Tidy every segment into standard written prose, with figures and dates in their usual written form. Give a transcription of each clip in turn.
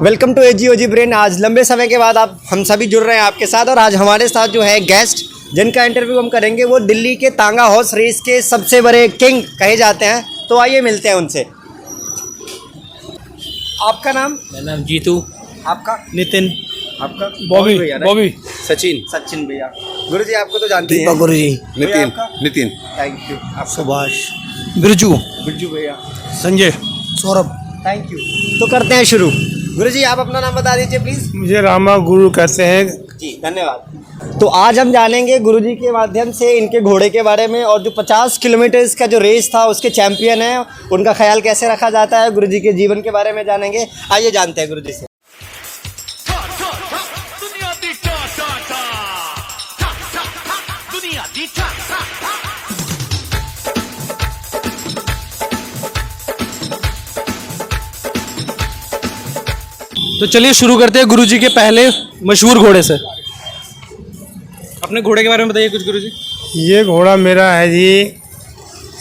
Welcome to AG brain. आज लंबे समय के बाद आप हम सभी जुड़ रहे हैं आपके साथ, और आज हमारे साथ जो है गेस्ट जिनका इंटरव्यू हम करेंगे वो दिल्ली के तांगा हॉर्स रेस के सबसे बड़े किंग कहे जाते हैं। तो आइए मिलते हैं उनसे। आपका नाम? मेरा नाम जीतू। आपका? नितिन। आपका? बॉबी। बॉबी। सचिन। सचिन भैया। गुरु जी आपको तो जानते हैं। दीपक गुरु जी। नितिन। Thank you. आप सुभाष। बिरजू। बिरजू भैया। संजय। सौरभ। Thank you. तो करते हैं शुरू। गुरु जी आप अपना नाम बता दीजिए प्लीज़। मुझे रामा गुरु कहते हैं। जी धन्यवाद। तो आज हम जानेंगे गुरुजी के माध्यम से इनके घोड़े के बारे में, और जो 50 किलोमीटर का जो रेस था उसके चैंपियन हैं उनका ख्याल कैसे रखा जाता है, गुरुजी के जीवन के बारे में जानेंगे। आइए जानते हैं गुरुजी से। तो चलिए शुरू करते हैं गुरुजी के पहले मशहूर घोड़े से। अपने घोड़े के बारे में बताइए कुछ गुरुजी। ये घोड़ा मेरा है जी,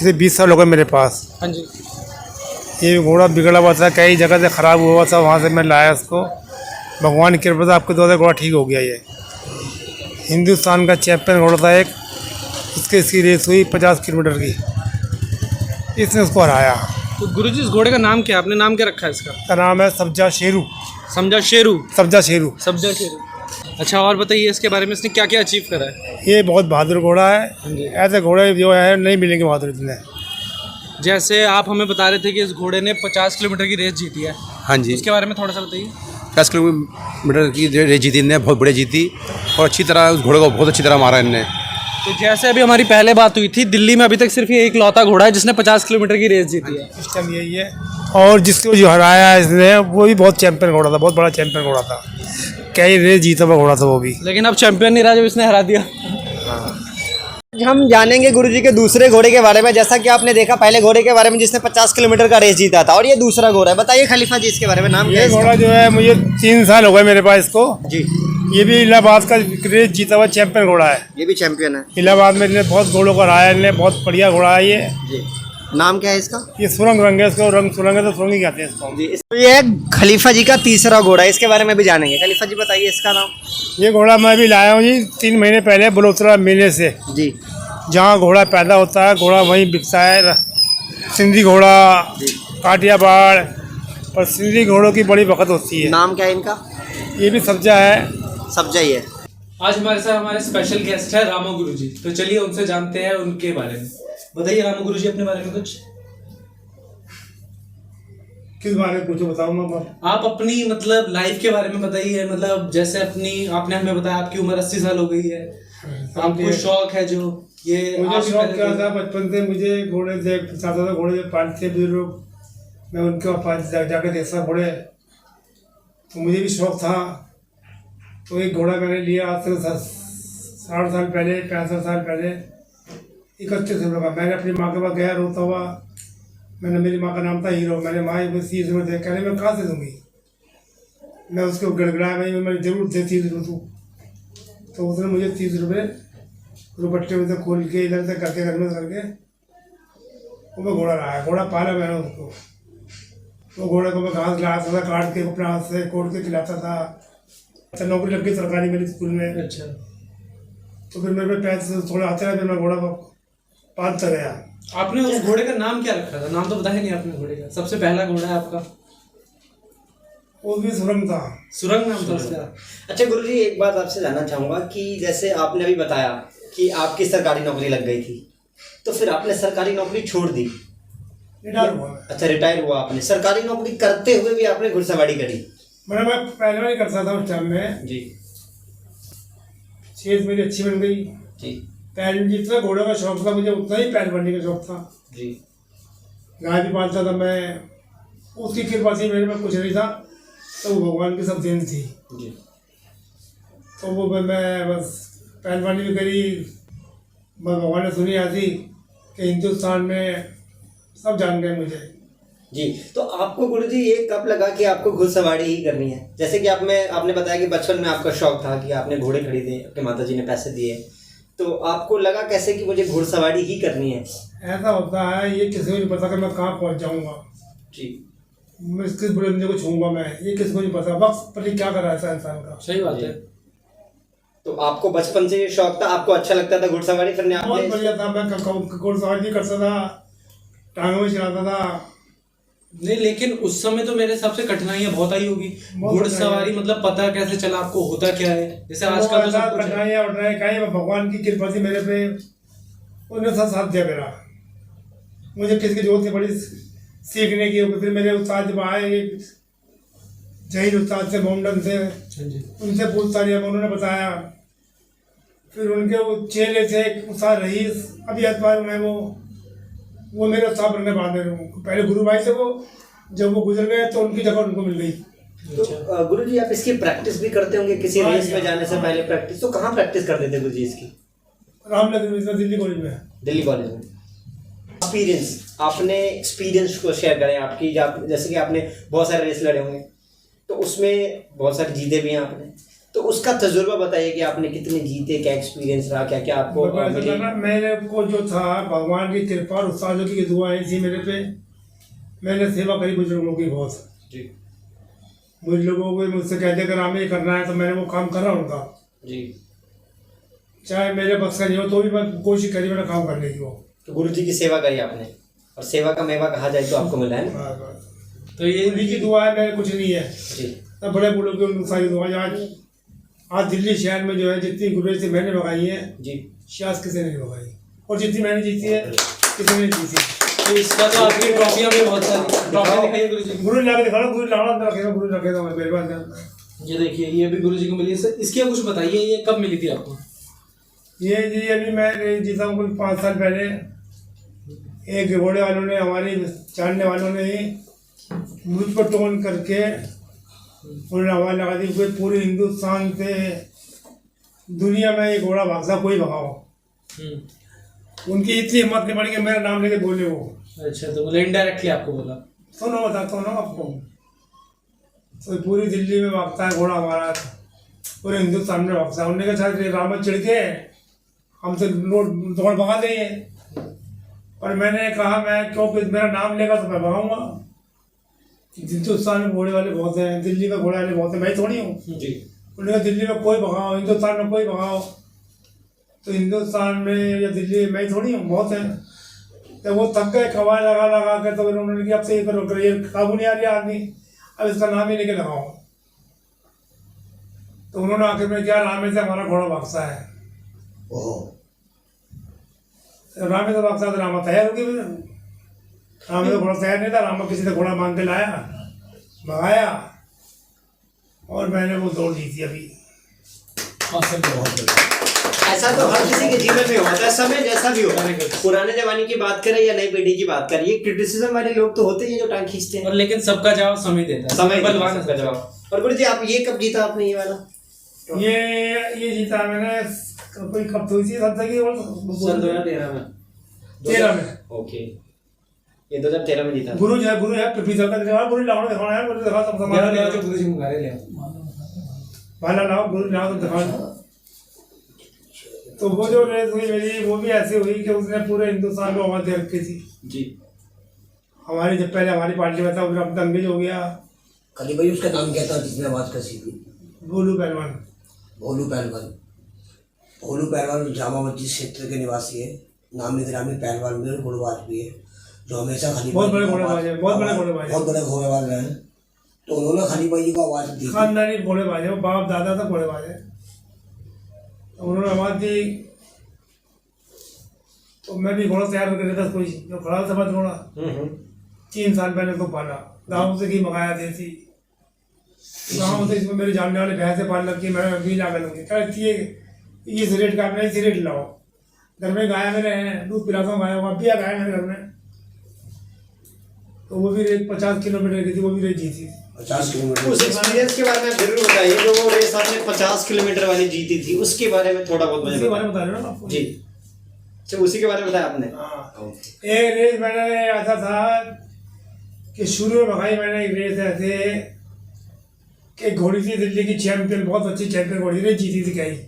इसे 20 साल हो गए मेरे पास। हाँ जी। ये घोड़ा बिगड़ा हुआ था, कई जगह से ख़राब हुआ था, वहाँ से मैं लाया इसको। भगवान की कृपा से आपके 2 घोड़ा ठीक हो गया। ये हिंदुस्तान का चैंपियन घोड़ा था एक, इसकी रेस हुई 50 किलोमीटर की, इसने उसको हराया। तो गुरुजी इस घोड़े का नाम क्या है, आपने नाम क्या रखा है इसका? इसका नाम है सब्जा शेरू। समझा शेरू। सब्जा शेरू। सब्जा शेरू। अच्छा, और बताइए इसके बारे में, इसने क्या क्या अचीव करा है? ये बहुत बहादुर घोड़ा है। ऐसे घोड़े जो है नहीं मिलेंगे बहादुर इतने। जैसे आप हमें बता रहे थे कि इस घोड़े ने 50 किलोमीटर की रेस जीती है। हाँ जी, इसके बारे में थोड़ा सा बताइए। 50 किलोमीटर की रेस जीती इनने, बहुत बढ़िया जीती, और अच्छी तरह उस घोड़े को बहुत अच्छी तरह मारा इनने। तो जैसे अभी हमारी पहले बात हुई थी, दिल्ली में अभी तक सिर्फ ये इकलौता घोड़ा है जिसने 50 किलोमीटर की रेस जीती है। सिस्टम यही है। और जिसको जो हराया इसने वो भी बहुत चैंपियन घोड़ा था, बहुत बड़ा चैंपियन घोड़ा था, कई रेस जीता हुआ घोड़ा था वो भी। लेकिन अब चैंपियन नहीं रहा जब इसने हरा दिया। हम जानेंगे गुरुजी के दूसरे घोड़े के बारे में। जैसा कि आपने देखा पहले घोड़े के बारे में जिसने 50 किलोमीटर का रेस जीता था, और ये दूसरा घोड़ा है। बताइए खलीफा जी इसके बारे में। नाम क्या है ये इसका? घोड़ा जो है मुझे 3 साल हो गए मेरे पास इसको। जी। ये भी इलाहाबाद का रेस जीता हुआ चैंपियन घोड़ा है। ये भी चैंपियन है। इलाहाबाद में इन्हें बहुत घोड़ों को हराया, इन्हें बहुत बढ़िया घोड़ा है ये। जी। नाम क्या है इसका? ये सुरंग रंग है, इसको रंग सुरंग है तो सुरंग ही कहते हैं इसको। जी। ये खलीफा जी का तीसरा घोड़ा है, इसके बारे में भी जानेंगे। खलीफा जी बताइए इसका नाम। ये घोड़ा मैं भी लाया हूँ जी 3 महीने पहले बलोचरा मेले से। जी। जहाँ घोड़ा पैदा होता है घोड़ा वहीं बिकता है। सिंधी घोड़ा, काठियावाड़, पर सिंधी घोड़ों की बड़ी वक़्त होती है। नाम क्या है इनका? ये भी सब्जा है। सब्जा ही है। आज हमारे साथ हमारे स्पेशल गेस्ट है रामा गुरुजी। तो चलिए उनसे जानते हैं उनके बारे में। बताइए रामा गुरुजी अपने बारे में कुछ। किस बारे में पूछो, बताओ मैं। आप अपनी मतलब लाइफ के बारे में बताइए। मतलब जैसे अपनी आपने हमें बताया आपकी उम्र 80 साल हो गई है, आपको शौक है जो ये मुझे शौक क्या था, बचपन से मुझे घोड़े से चाहता था, घोड़े पालते बुजुर्ग लोग, मैं उनके पास जाकर देखता घोड़े, तो मुझे भी शौक था। तो एक घोड़ा मैंने लिया आज से 60 साल पहले, 65 साल पहले, 31 साल का। मैंने अपनी माँ के पास गया रोता हुआ। मैंने, मेरी माँ का नाम था हीरो। मैंने माँ को 30 रुपये दे, कहने मैं कहाँ से दूँगी। मैं उसको गड़गड़ाया, मैं जरूर दे 30 रुपये तू। तो उसने मुझे 30 रुपये रुपट्टे में से खोल के इधर से करके घर में करके वो मैं घोड़ा लाया। घोड़ा पाला मैंने उसको। वो घोड़े को मैं घास लाया था, काट के अपने हाथ से कोट के खिलाता था। अच्छा, नौकरी लग गई सरकारी मेरी स्कूल में। अच्छा। तो फिर मेरे पैसे थोड़े आते रहे, फिर मैं घोड़ा को पालता गया। आपने उस घोड़े का नाम क्या रखा था? नाम तो बताया नहीं आपने घोड़े का। सबसे पहला घोड़ा है आपका, वो भी सुरंग था। सुरंग नाम था उसका। अच्छा गुरुजी एक बात आपसे जानना चाहूँगा कि जैसे आपने अभी बताया कि आपकी सरकारी नौकरी लग गई थी, तो फिर आपने सरकारी नौकरी छोड़ दी। रिटायर हुआ। अच्छा, रिटायर हुआ आपने। सरकारी नौकरी करते हुए भी आपने घुड़सवारी करी। मैं पहलवानी करता था उस टाइम में जी। सेहत मेरी अच्छी बन गई जी। जितना घोड़ों का शौक था मुझे उतना ही पहलवानी का शौक था जी। गाय भी पालता था मैं, उसकी कृपा से मेरे में कुछ नहीं था, तो वो भगवान की सब देन थी जी। तो वो मैं बस पहलवानी भी करी। भगवान ने सुनी आती कि हिंदुस्तान में सब जान गए मुझे। जी। तो आपको गुरुजी ये कब लगा कि आपको घुड़सवारी ही करनी है? जैसे कि आपने बताया कि बचपन में आपका शौक था कि आपने घोड़े खरीदे, आपके माताजी ने पैसे दिए, तो आपको लगा कैसे कि मुझे घुड़सवारी ही करनी है? ऐसा होता है, ये किसी को नहीं पता कि मैं कहाँ पहुँच जाऊँगा। जी। मैं किस बड़े बंदे को छूंगा, मैं ये किसको नहीं पता, वक्त पर क्या कर रहा है इंसान का। सही बात है। तो आपको बचपन से ये शौक था, आपको अच्छा लगता था घुड़सवारी करने? बहुत आपने बढ़िया था, मैं घुड़सवारी भी करता था, टांगों में चलाता था। नहीं, लेकिन उस समय तो मेरे हिसाब से कठिनाइयां बहुत आई होगी। बहुत घुड़सवारी मतलब पता कैसे चला आपको, होता क्या है? जैसे आजकल तो सब कुछ है। कठिनाइयाँ उठ रहे हैं, भगवान की कृपा थी मेरे पे, उन्होंने साथ दिया मेरा। मुझे किसकी जरूरत नहीं पड़ी सीखने की। फिर मेरे उस्ताद जब आए, जहीर उस्ताद से, मोमडन से, उनसे पूछता रहा, उन्होंने बताया। फिर उनके वो चेले थे, उस्ताद रईस, अभी अतवार में वो मेरे उस्ताद बनने बांधे रहे। पहले गुरु भाई से वो, जब वो गुजर गए तो उनकी जगह उनको मिल गई। तो गुरुजी आप इसकी प्रैक्टिस भी करते होंगे किसी रेस में जाने से पहले? प्रैक्टिस तो कहाँ प्रैक्टिस करते थे गुरुजी इसकी? रामनगर में, दिल्ली कॉलेज में। दिल्ली कॉलेज में। एक्सपीरियंस, आपने एक्सपीरियंस को शेयर करें आपकी, जैसे कि आपने बहुत सारे रेस लड़े होंगे, तो उसमें बहुत सारे जीते भी हैं आपने, तो उसका तजुर्बा बताइए कि आपने कितने जीते, क्या एक्सपीरियंस रहा, क्या क्या आपको मिली? मेरे को जो था, भगवान की कृपा और उस्तादों की दुआएं थी मेरे पे। मैंने सेवा करी बुजुर्गों की बहुत जी। मुझ लोगों को मुझसे कहते अगर हमें ये करना है, तो मैंने वो काम करा उनका जी। चाहे मेरे बस का नहीं हो तो भी मैं कोशिश करी मैंने काम करने की। वो तो गुरुजी की सेवा करी आपने, और सेवा का मेवा कहा जाए तो आपको मिला है ना? तो ये उन्हीं की दुआ है, मेरे कुछ नहीं है जी। तब बड़े बूढ़ों की उनकी सारी दुआ। आज दिल्ली शहर में जो है, जितनी गुरु से मैंने भगाई है जी, शायद किसी ने नहीं भगाई, और जितनी मैंने जीती है किसी ने नहीं जीती। तो इसका तो आपकी ट्रॉफियां भी बहुत सारी ट्रॉफी दिखाइए गुरुजी। गुरु लाके दिखा लो, गुरु लाना अंदर रखेगा, गुरु रखेगा मेरे पास। ये देखिए, ये भी गुरुजी को मिली है। सर इसकी कुछ बताइए, ये कब मिली थी आपको? ये जी अभी मैं जीता हूँ कुछ 5 साल पहले। एक घोड़े वालों ने, हमारे जानने वालों ने ही मुझ पर टोन करके उन्होंने हवा लगा दी कोई पूरे हिंदुस्तान से दुनिया में ये घोड़ा भागता कोई भगाओ। उनकी इतनी हिम्मत नहीं पड़ी कि मेरा नाम लेके बोले वो। अच्छा, तो बोले इनडायरेक्टली आपको बोला? सुनो बताता हूँ ना आपको। तो पूरी दिल्ली में भागता है घोड़ा हमारा, पूरे हिंदुस्तान में भागता है। उन्होंने कहा रावत चिड़ के हमसे दौड़ भगा देंगे, और मैंने कहा मैं क्योंकि मेरा नाम लेगा तो मैं भगाऊंगा। हिंदुस्तान में घोड़े वाले बहुत हैं, दिल्ली में घोड़े वाले बहुत हैं, मैं थोड़ी हूँ जी। उन्होंने कहा दिल्ली में कोई भगाओ, हिंदुस्तान में कोई भगाओ, तो हिंदुस्तान में या दिल्ली में मैं थोड़ी हूँ, बहुत हैं। तो वो थक गए कवाए लगा लगा के, तो फिर उन्होंने कहा अब से ये करो, ये काबू नहीं आ रही आदमी, अब इसका नाम ही लेके लगाओ। तो उन्होंने आखिर में क्या, रामे से हमारा घोड़ा भागता है। रामे से भागता तो रामा तैयार होगी। रामे तो घोड़ा तैयार नहीं था, रामा किसी से घोड़ा मांग के लाया, भगाया, और मैंने वो दौड़ जीती अभी। ऐसा तो हर किसी के जीवन में होता है, समय जैसा भी होता है। पुराने जमाने की बात करें या नई पीढ़ी की बात करें, ये क्रिटिसिज्म वाले लोग तो होते ही हैं जो टांग खींचते हैं, और लेकिन सबका जवाब समय देता है, समय बलवान सबका जवाब। और गुरुजी आप ये कब जीता आपने ये वाला? ये जीता मैंने कोई कब तो इसी सन की सन 2013 में। 13 में। ओके, ये 2013 में जीता। गुरु है पृथ्वी का दिखा, गुरु लाओ दिखाना है, गुरु दिखा सब ले आओ जो गुरुजी मंगा रहे, ले आओ भाला लाओ, गुरु लाओ तो दिखा। तो वो जो रेस हुई मेरी, वो भी ऐसी हुई कि उसने पूरे हिंदुस्तान को आवाज दे रखी थी जी। हमारी, जब पहले हमारी पार्टी में था, उधर अब दंगेज हो गया। कली भाई उसका नाम क्या था जिसने आवाज कसी थी? भोलू पहलवान। भोलू पहलवान। भोलू पहलवान जामा मस्जिद क्षेत्र के निवासी है, नामी ग्रामी पहलवान में घोड़ेबाज भी है, जो हमेशा खलीफा बहुत बड़े घोड़ेबाज है, बहुत बड़े घोड़ेबाज, बहुत बड़े घोड़ेबाज रहे हैं। तो उन्होंने खलीफा जी को आवाज दी, खानदानी घोड़ेबाज है, वो बाप दादा था घोड़ेबाज है। तो उन्होंने आवाज दी, तो मैं भी घोड़ा तैयार करके देता, कोई जो खड़ा था बस घोड़ा 3 साल पहले तो पाला, गाँव से घी मंगाया देती, गाँव से इसमें मेरे जानने वाले भैंसे पाल रखी, मैं घी ला कर लूँगी, क्या इस रेट का अपना इसी रेट लाओ। घर में गाय मेरे हैं, दूध पिलाता हूँ गाय को, अब भी गाय मेरे घर में। तो वो भी रेस 50 किलोमीटर की थी, वो भी रेस जीती 50 किलोमीटर। उस एक्सपीरियंस के बारे में जरूर बताइए, जो वो रेस आपने 50 किलोमीटर वाली जीती थी, उसके बारे में थोड़ा बहुत मुझे उसके बारे में बता रहे हो ना आपको जी। अच्छा, उसी के बारे में बताया आपने? हाँ, एक रेस मैंने ऐसा था कि शुरू में भगाई मैंने एक रेस ऐसे कि घोड़ी थी दिल्ली की चैंपियन, बहुत अच्छी चैंपियन घोड़ी थी, जीती थी कहीं।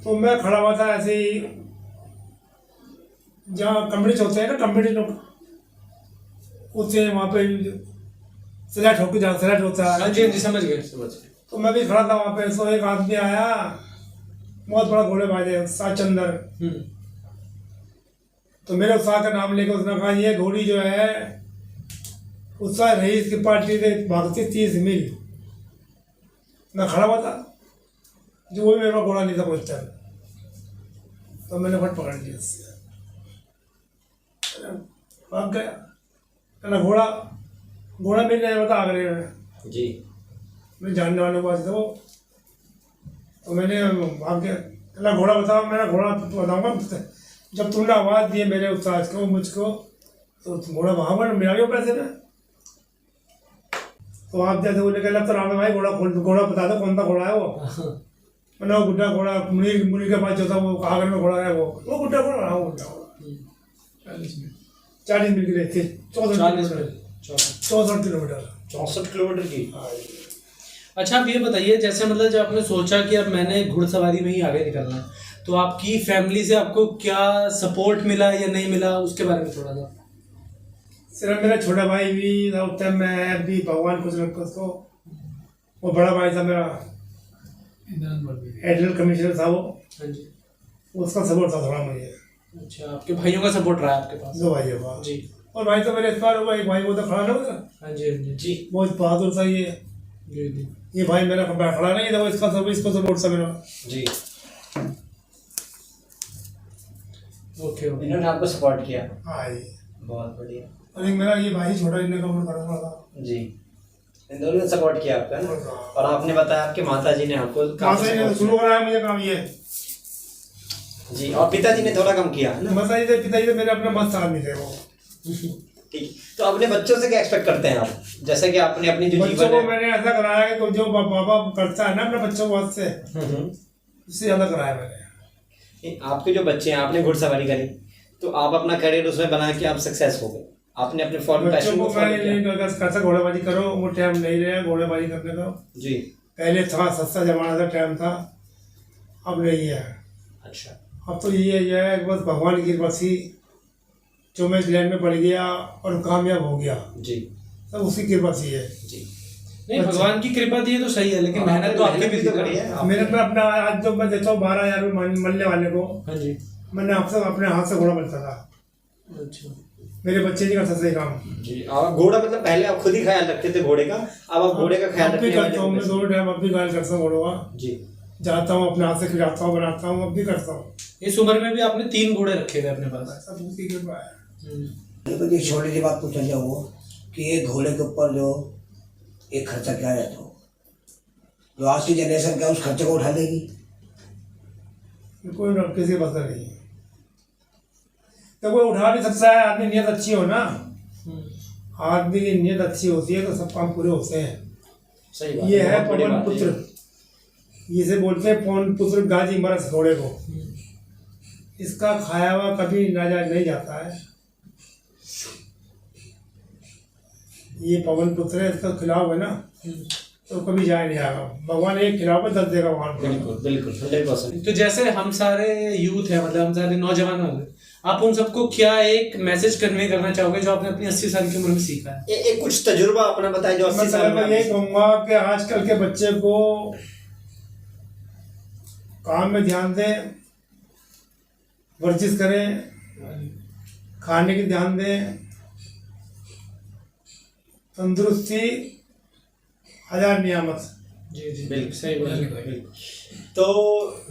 तो मैं खड़ा हुआ था ऐसे ही, जहाँ कम्पिटिशन होते हैं ना, कम्पिटिशन उससे वहाँ पे स्लैट होके जा स्लैट होता हाँ है। जी हाँ जी, समझ गए समझ गए। तो मैं भी खड़ा था वहाँ पे, तो एक आदमी आया, बहुत बड़ा घोड़ेबाज है, उत्साह चंदर। तो मेरे उत्साह का नाम लेकर उसने कहा ये घोड़ी जो है उत्साह रईस की पार्टी से भागती 30 मील। मैं खड़ा हुआ था, जो वो भी मेरे पास घोड़ा नहीं था कुछ टाइम, तो मैंने फट पकड़ लिया उससे, भाग गया। कहना घोड़ा घोड़ा मिल जाए बता आगरे में जी। मैं जानने वाले को आज वो, तो मैंने भाग गया। कहना घोड़ा बताओ, मेरा घोड़ा बताऊँगा जब तुमने आवाज़ दी मेरे उस्ताद को मुझको, तो घोड़ा वहाँ पर मिला गया पैसे में। तो आप जैसे बोले कहला तो राम भाई घोड़ा बता दो कौन सा घोड़ा है वो। मैंने वो गुड्डा घोड़ा मुनी के पास जो था वो आगरे में घोड़ा है, वो गुड्डा घोड़ा, हाँ वो गुड्डा घोड़ा 40 मील की रेस थी, 64 किलोमीटर। 64 किलोमीटर की। अच्छा आप ये बताइए, जैसे मतलब जब आपने सोचा कि अब मैंने घुड़सवारी में ही आगे निकलना है, तो आपकी फैमिली से आपको क्या सपोर्ट मिला या नहीं मिला, उसके बारे में थोड़ा सा। सिर्फ मेरा छोटा भाई भी था उस टाइम, मैं भी भगवान कुछ रखा उसको। वो बड़ा भाई था मेरा, एडिशनल कमिश्नर था वो, हाँ जी। उसका सपोर्ट था थोड़ा मुझे। अच्छा, आपके भाइयों का सपोर्ट रहा है आपके पास। 2 भाई है जी। और भाई तो मेरे इस बार हुआ, एक भाई वो तो खड़ा ना था, हाँ जी हाँ जी जी बहुत बहादुर था ये। जी जी ये भाई मेरा खड़ा नहीं था, वो इसको सपोर्ट था मेरा। जी। Okay okay. इन्होंने आपको सपोर्ट किया। हाँ जी। बहुत बढ़िया। और एक मेरा ये भाई छोटा, इन्हें कवर करा था जी, इन दोनों ने सपोर्ट किया आपका ना। और आपने बताया आपके माता जी ने आपको कहाँ से support शुरू कराया मुझे काम ये। किया। जी, और पिताजी ने थोड़ा कम किया है ना। पिताजी तो मेरे अपने मस्त आदमी थे वो। ठीक, तो अपने बच्चों से क्या एक्सपेक्ट करते हैं आप, जैसे कि आपने अपनी जो बच्चों जीवन को है। मैंने ऐसा कराया कि जो पापा करता है ना अपने बच्चों को हाथ से, उससे ज्यादा कराया मैंने। आपके जो बच्चे हैं, आपने घुड़सवारी करी तो आप अपना करियर उसमें बना के आप सक्सेस हो गए, आपने अपने फॉर्म बच्चों पैशन को को follow मैं किया। ये कैसा घोड़ेबाजी करो, वो टाइम नहीं रहा घोड़ेबाजी करने का। जी। पहले था सस्ता जमाना था, टाइम था, अब नहीं है। अच्छा। अब तो ये है बस भगवान की कृपा थी, जो मैं लैंड में पड़ गया और कामयाब हो गया, जी। सब उसकी कृपा थी है। जी। नहीं, भगवान की कृपा थी तो सही है, लेकिन मेहनत तो आपकी भी तो थी करी ना। है। मेरे पे अपना आज जो मैं देता हूँ 12,000 रुपये मरने वाले को, हाँ जी। मैंने आपसे अपने हाथ से घोड़ा बनता था, अच्छा। मेरे बच्चे नहीं करते सही काम। जी। और घोड़ा मतलब पहले आप खुद ही ख्याल रखते थे घोड़े का, अब आप घोड़े का ख्याल अब भी रखने वाले करता हूँ हो मैं, गए। 2 टाइम अब भी ख्याल करता हूँ घोड़ों का। जी। जाता हूँ अपने हाथ से खिलाता हूँ, बनाता हूँ, अब भी करता हूँ। इस उम्र में भी आपने 3 घोड़े रखे थे अपने पास। सब उसकी कृपा है। तो ये छोटी सी बात पूछना चाहूँगा कि एक घोड़े के ऊपर जो एक खर्चा क्या रहता हो, जो आज की जनरेशन क्या उस खर्चे को उठा लेगी? कोई किसी बस का नहीं है, तो कोई उठा नहीं सकता है। आदमी नीयत अच्छी हो ना, आदमी की नीयत अच्छी होती है तो सब काम पूरे होते हैं। सही बात ये है बहुत बड़ी पवन बात है। पुत्र, इसे बोलते हैं पवन पुत्र गाजी मरस घोड़े को। इसका खाया हुआ कभी नाजायज नहीं जाता है। ये पवन पुत्र है, इसका खिलाओ है ना तो कभी जाए नहीं आएगा। भगवान एक खिलाओ पे 10 देगा भगवान को। बिल्कुल बिल्कुल 100%। तो जैसे हम सारे यूथ हैं, मतलब हम सारे नौजवान हैं, आप उन सबको क्या एक मैसेज कन्वे करना चाहोगे जो आपने अपनी 80 साल की उम्र में सीखा है? एक कुछ तजुर्बा अपना बताएं जो 80 साल में यही कहूँगा कि आजकल के बच्चे को काम में ध्यान दें, वर्जिश करें, खाने की ध्यान दें, तंदुरुस्ती 1000 नियामत। जी जी बिल्कुल सही बात है। बिल्कुल। तो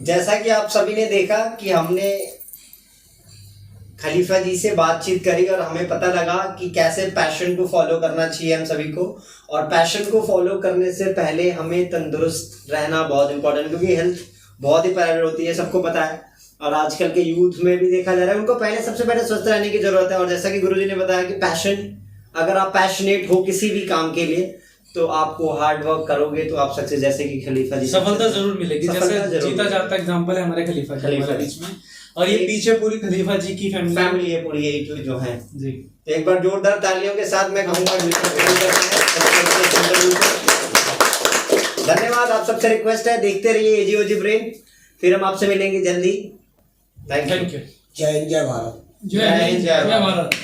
जैसा कि आप सभी ने देखा कि हमने खलीफा जी से बातचीत करी और हमें पता लगा कि कैसे पैशन को फॉलो करना चाहिए हम सभी को, और पैशन को फॉलो करने से पहले हमें तंदुरुस्त रहना बहुत इंपॉर्टेंट, क्योंकि हेल्थ बहुत ही प्रायोरिटी होती है, सबको पता है। और आजकल के यूथ में भी देखा जा रहा है, उनको पहले सबसे पहले स्वस्थ रहने की जरूरत है। और जैसा कि गुरुजी ने बताया कि पैशन, अगर आप पैशनेट हो किसी भी काम के लिए तो आपको हार्ड वर्क करोगे तो आप सक्सेस, जैसे कि खलीफा जी सफलता जरूर मिलेगी। सफलता जैसे जरूर जीता मिलेगी। जाता एग्जांपल है हमारे खलीफा जी खलीफा हमारे जी। बीच में, और ये पीछे पूरी खलीफा जी की फैमिली है पूरी, यही जो है। जी। तो एक बार जोरदार तालियों के साथ मैं कहूँगा धन्यवाद। आप सबसे रिक्वेस्ट है, देखते रहिए एजीओजी ब्रेन, फिर हम आपसे मिलेंगे जल्दी। Thank you. Thank you. जय हिंद, जय भारत। जय हिंद, जय भारत।